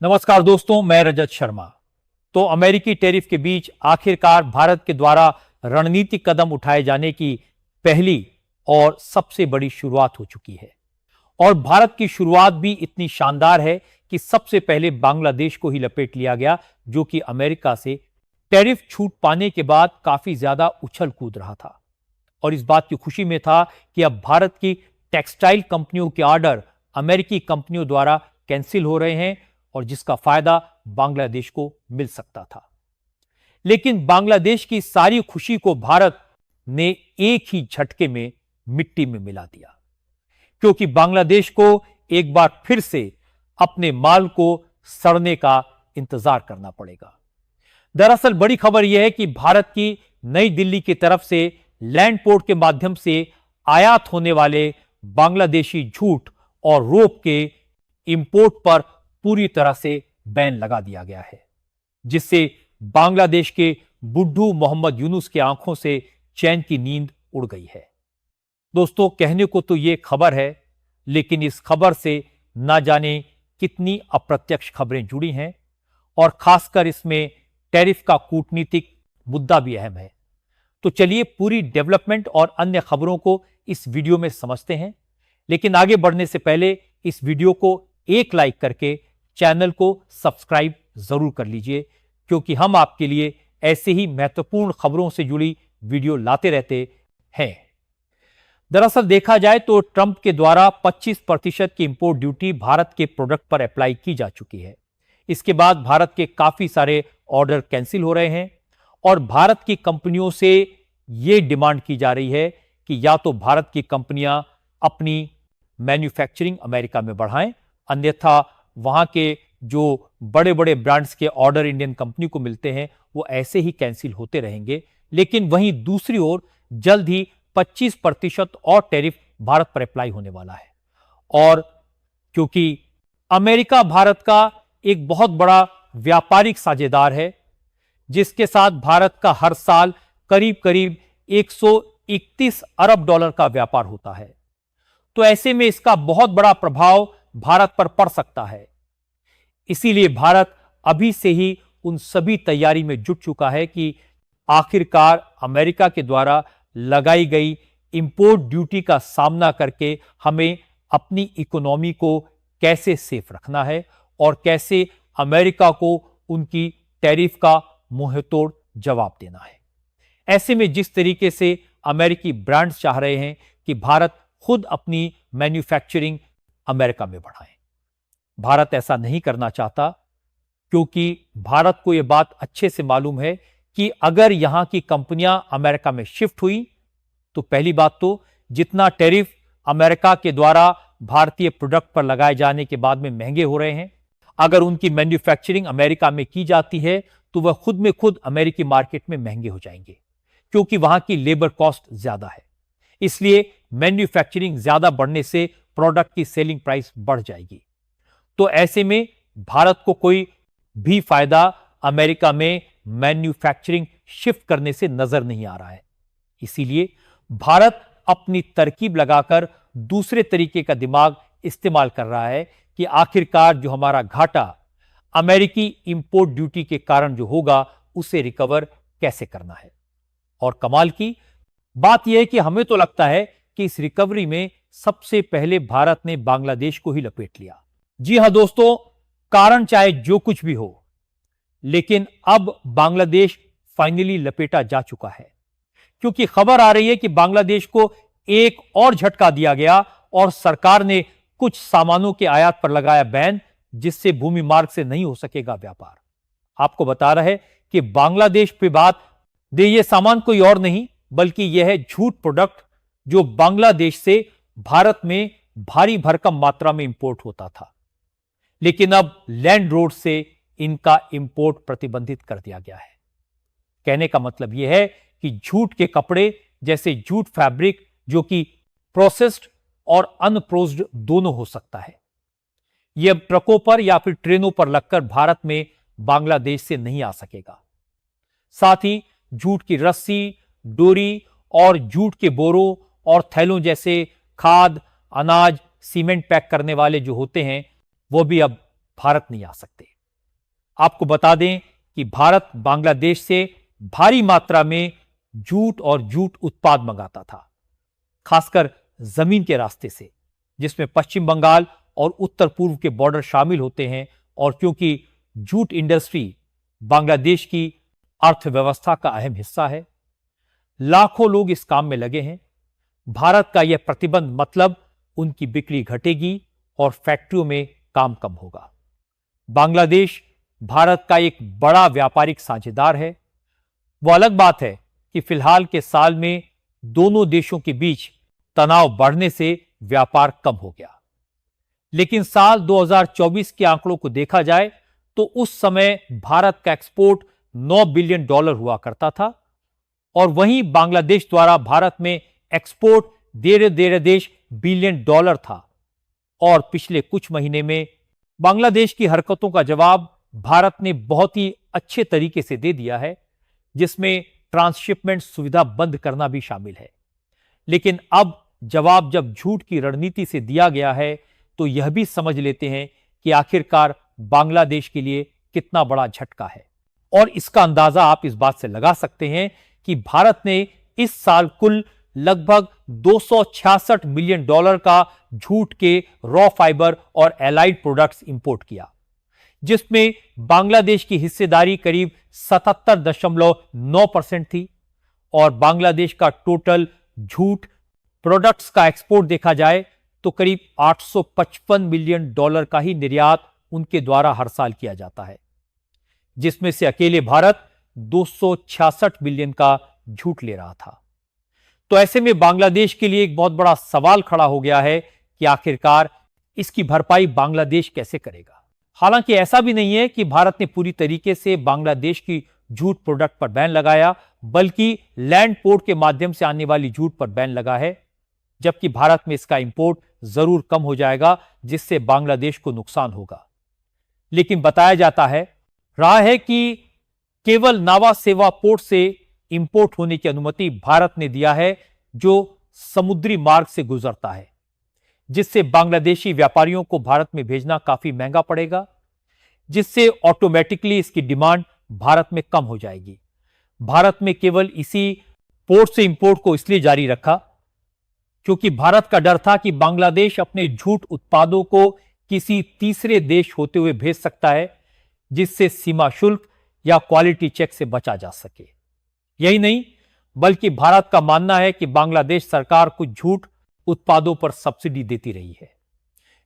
नमस्कार दोस्तों, मैं रजत शर्मा। तो अमेरिकी टैरिफ के बीच आखिरकार भारत के द्वारा रणनीतिक कदम उठाए जाने की पहली और सबसे बड़ी शुरुआत हो चुकी है। और भारत की शुरुआत भी इतनी शानदार है कि सबसे पहले बांग्लादेश को ही लपेट लिया गया, जो कि अमेरिका से टैरिफ छूट पाने के बाद काफी ज्यादा उछल कूद रहा था। और इस बात की खुशी में था कि अब भारत की टेक्सटाइल कंपनियों के ऑर्डर अमेरिकी कंपनियों द्वारा कैंसिल हो रहे हैं और जिसका फायदा बांग्लादेश को मिल सकता था। लेकिन बांग्लादेश की सारी खुशी को भारत ने एक ही झटके में मिट्टी में मिला दिया, क्योंकि बांग्लादेश को एक बार फिर से अपने माल को सड़ने का इंतजार करना पड़ेगा। दरअसल बड़ी खबर यह है कि भारत की नई दिल्ली की तरफ से लैंड पोर्ट के माध्यम से आयात होने वाले बांग्लादेशी जूट और रोप के इंपोर्ट पर पूरी तरह से बैन लगा दिया गया है, जिससे बांग्लादेश के बुड्ढू मोहम्मद यूनुस की आंखों से चैन की नींद उड़ गई है। दोस्तों, कहने को तो यह खबर है, लेकिन इस खबर से ना जाने कितनी अप्रत्यक्ष खबरें जुड़ी हैं और खासकर इसमें टैरिफ का कूटनीतिक मुद्दा भी अहम है। तो चलिए पूरी डेवलपमेंट और अन्य खबरों को इस वीडियो में समझते हैं। लेकिन आगे बढ़ने से पहले इस वीडियो को एक लाइक करके चैनल को सब्सक्राइब जरूर कर लीजिए, क्योंकि हम आपके लिए ऐसे ही महत्वपूर्ण खबरों से जुड़ी वीडियो लाते रहते हैं। दरअसल देखा जाए तो ट्रंप के द्वारा 25% की इंपोर्ट ड्यूटी भारत के प्रोडक्ट पर अप्लाई की जा चुकी है। इसके बाद भारत के काफी सारे ऑर्डर कैंसिल हो रहे हैं और भारत की कंपनियों से यह डिमांड की जा रही है कि या तो भारत की कंपनियां अपनी मैन्युफैक्चरिंग अमेरिका में बढ़ाएं, अन्यथा वहां के जो बड़े बड़े ब्रांड्स के ऑर्डर इंडियन कंपनी को मिलते हैं वो ऐसे ही कैंसिल होते रहेंगे। लेकिन वहीं दूसरी ओर जल्द ही 25% और टैरिफ भारत पर अप्लाई होने वाला है। और क्योंकि अमेरिका भारत का एक बहुत बड़ा व्यापारिक साझेदार है, जिसके साथ भारत का हर साल करीब करीब 131 अरब डॉलर का व्यापार होता है, तो ऐसे में इसका बहुत बड़ा प्रभाव भारत पर पड़ सकता है। इसीलिए भारत अभी से ही उन सभी तैयारी में जुट चुका है कि आखिरकार अमेरिका के द्वारा लगाई गई इंपोर्ट ड्यूटी का सामना करके हमें अपनी इकोनॉमी को कैसे सेफ रखना है और कैसे अमेरिका को उनकी टैरिफ का मुंहतोड़ जवाब देना है। ऐसे में जिस तरीके से अमेरिकी ब्रांड्स चाह रहे हैं कि भारत खुद अपनी मैन्युफैक्चरिंग अमेरिका में बढ़ाए, भारत ऐसा नहीं करना चाहता, क्योंकि भारत को यह बात अच्छे से मालूम है कि अगर यहां की कंपनियां अमेरिका में शिफ्ट हुई तो पहली बात तो जितना टैरिफ अमेरिका के द्वारा भारतीय प्रोडक्ट पर लगाए जाने के बाद में महंगे हो रहे हैं, अगर उनकी मैन्युफैक्चरिंग अमेरिका में की जाती है तो वह खुद में खुद अमेरिकी मार्केट में महंगे हो जाएंगे, क्योंकि वहां की लेबर कॉस्ट ज्यादा है। इसलिए मैन्युफैक्चरिंग ज्यादा बढ़ने से प्रोडक्ट की सेलिंग प्राइस बढ़ जाएगी। तो ऐसे में भारत को कोई भी फायदा अमेरिका में मैन्युफैक्चरिंग शिफ्ट करने से नजर नहीं आ रहा है। इसीलिए भारत अपनी तरकीब लगाकर दूसरे तरीके का दिमाग इस्तेमाल कर रहा है कि आखिरकार जो हमारा घाटा अमेरिकी इंपोर्ट ड्यूटी के कारण जो होगा उसे रिकवर कैसे करना है। और कमाल की बात यह है कि हमें तो लगता है कि इस रिकवरी में सबसे पहले भारत ने बांग्लादेश को ही लपेट लिया। जी हां दोस्तों, कारण चाहे जो कुछ भी हो, लेकिन अब बांग्लादेश फाइनली लपेटा जा चुका है, क्योंकि खबर आ रही है कि बांग्लादेश को एक और झटका दिया गया और सरकार ने कुछ सामानों के आयात पर लगाया बैन, जिससे भूमि मार्ग से नहीं हो सकेगा व्यापार। आपको बता रहा है कि बांग्लादेश पे बात दे, ये सामान कोई और नहीं बल्कि यह है झूठ प्रोडक्ट, जो बांग्लादेश से भारत में भारी भरकम मात्रा में इंपोर्ट होता था। लेकिन अब लैंड रोड से इनका इंपोर्ट प्रतिबंधित कर दिया गया है। कहने का मतलब यह है कि झूठ के कपड़े जैसे झूठ फैब्रिक, जो कि प्रोसेस्ड और अनप्रोसेस्ड दोनों हो सकता है, यह ट्रकों पर या फिर ट्रेनों पर लगकर भारत में बांग्लादेश से नहीं आ सकेगा। साथ ही जूट की रस्सी, डोरी और जूट के बोरों और थैलों जैसे खाद, अनाज, सीमेंट पैक करने वाले जो होते हैं वो भी अब भारत नहीं आ सकते। आपको बता दें कि भारत बांग्लादेश से भारी मात्रा में जूट और जूट उत्पाद मंगाता था, खासकर जमीन के रास्ते से, जिसमें पश्चिम बंगाल और उत्तर पूर्व के बॉर्डर शामिल होते हैं। और क्योंकि जूट इंडस्ट्री बांग्लादेश की अर्थव्यवस्था का अहम हिस्सा है, लाखों लोग इस काम में लगे हैं। भारत का यह प्रतिबंध मतलब उनकी बिक्री घटेगी और फैक्ट्रियों में काम कम होगा। बांग्लादेश भारत का एक बड़ा व्यापारिक साझेदार है। वो अलग बात है कि फिलहाल के साल में दोनों देशों के बीच तनाव बढ़ने से व्यापार कम हो गया। लेकिन साल 2024 के आंकड़ों को देखा जाए तो उस समय भारत का एक्सपोर्ट $9 बिलियन हुआ करता था, और वहीं बांग्लादेश द्वारा भारत में एक्सपोर्ट $1.5 बिलियन था। और पिछले कुछ महीने में बांग्लादेश की हरकतों का जवाब भारत ने बहुत ही अच्छे तरीके से दे दिया है, जिसमें ट्रांसशिपमेंट सुविधा बंद करना भी शामिल है। लेकिन अब जवाब जब झूठ की रणनीति से दिया गया है तो यह भी समझ लेते हैं कि आखिरकार बांग्लादेश के लिए कितना बड़ा झटका है। और इसका अंदाजा आप इस बात से लगा सकते हैं कि भारत ने इस साल कुल लगभग $266 मिलियन का जूट के रॉ फाइबर और एलाइड प्रोडक्ट्स इंपोर्ट किया, जिसमें बांग्लादेश की हिस्सेदारी करीब 77.9% थी। और बांग्लादेश का टोटल जूट प्रोडक्ट्स का एक्सपोर्ट देखा जाए तो करीब $855 मिलियन का ही निर्यात उनके द्वारा हर साल किया जाता है, जिसमें से अकेले भारत 266 मिलियन का जूट ले रहा था। तो ऐसे में बांग्लादेश के लिए एक बहुत बड़ा सवाल खड़ा हो गया है कि आखिरकार इसकी भरपाई बांग्लादेश कैसे करेगा। हालांकि ऐसा भी नहीं है कि भारत ने पूरी तरीके से बांग्लादेश की जूट प्रोडक्ट पर बैन लगाया, बल्कि लैंड पोर्ट के माध्यम से आने वाली जूट पर बैन लगा है, जबकि भारत में इसका इंपोर्ट जरूर कम हो जाएगा, जिससे बांग्लादेश को नुकसान होगा। लेकिन बताया जाता है रहा है कि केवल नावा सेवा पोर्ट से इंपोर्ट होने की अनुमति भारत ने दिया है, जो समुद्री मार्ग से गुजरता है, जिससे बांग्लादेशी व्यापारियों को भारत में भेजना काफी महंगा पड़ेगा, जिससे ऑटोमेटिकली इसकी डिमांड भारत में कम हो जाएगी। भारत में केवल इसी पोर्ट से इंपोर्ट को इसलिए जारी रखा क्योंकि भारत का डर था कि बांग्लादेश अपने जूट उत्पादों को किसी तीसरे देश होते हुए भेज सकता है, जिससे सीमा शुल्क या क्वालिटी चेक से बचा जा सके। यही नहीं, बल्कि भारत का मानना है कि बांग्लादेश सरकार कुछ जूट उत्पादों पर सब्सिडी देती रही है,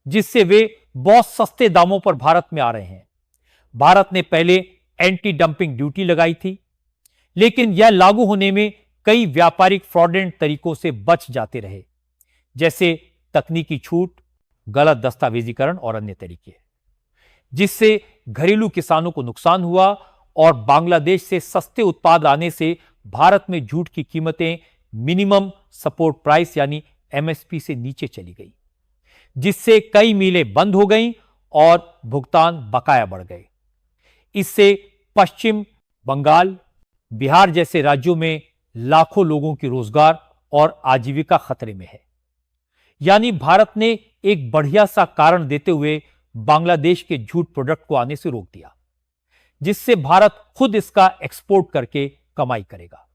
जिससे वे बहुत सस्ते दामों पर भारत में आ रहे हैं। भारत ने पहले एंटी डंपिंग ड्यूटी लगाई थी, लेकिन यह लागू होने में कई व्यापारिक फ्रॉडेंट तरीकों से बच जाते रहे, जैसे तकनीकी छूट, गलत दस्तावेजीकरण और अन्य तरीके, जिससे घरेलू किसानों को नुकसान हुआ और बांग्लादेश से सस्ते उत्पाद आने से भारत में जूट की कीमतें मिनिमम सपोर्ट प्राइस यानी एमएसपी से नीचे चली गई, जिससे कई मिलें बंद हो गईं और भुगतान बकाया बढ़ गए। इससे पश्चिम बंगाल, बिहार जैसे राज्यों में लाखों लोगों की रोजगार और आजीविका खतरे में है। यानी भारत ने एक बढ़िया सा कारण देते हुए बांग्लादेश के जूट प्रोडक्ट को आने से रोक दिया, जिससे भारत खुद इसका एक्सपोर्ट करके कमाई करेगा।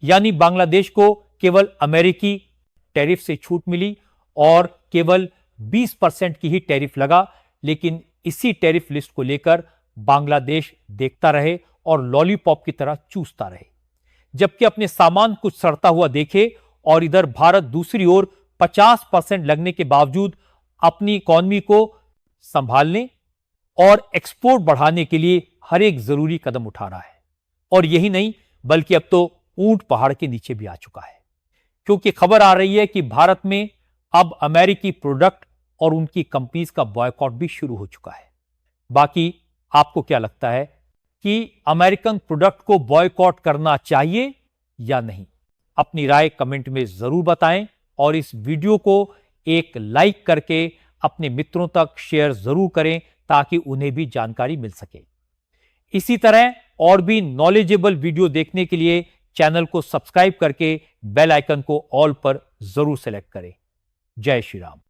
यानी बांग्लादेश को केवल अमेरिकी टैरिफ से छूट मिली और केवल 20% की ही टैरिफ लगा, लेकिन इसी टैरिफ लिस्ट को लेकर बांग्लादेश देखता रहे और लॉलीपॉप की तरह चूसता रहे, जबकि अपने सामान कुछ सड़ता हुआ देखे, और इधर भारत दूसरी ओर 50% लगने के बावजूद अपनी इकॉनमी को संभालने और एक्सपोर्ट बढ़ाने के लिए हर एक जरूरी कदम उठा रहा है। और यही नहीं, बल्कि अब तो ऊंट पहाड़ के नीचे भी आ चुका है, क्योंकि खबर आ रही है कि भारत में अब अमेरिकी प्रोडक्ट और उनकी कंपनीज का बॉयकॉट भी शुरू हो चुका है। बाकी आपको क्या लगता है कि अमेरिकन प्रोडक्ट को बॉयकॉट करना चाहिए या नहीं? अपनी राय कमेंट में जरूर बताएं और इस वीडियो को एक लाइक करके अपने मित्रों तक शेयर जरूर करें, ताकि उन्हें भी जानकारी मिल सके। इसी तरह और भी नॉलेजेबल वीडियो देखने के लिए चैनल को सब्सक्राइब करके बेल आइकन को ऑल पर जरूर सेलेक्ट करें। जय श्री राम।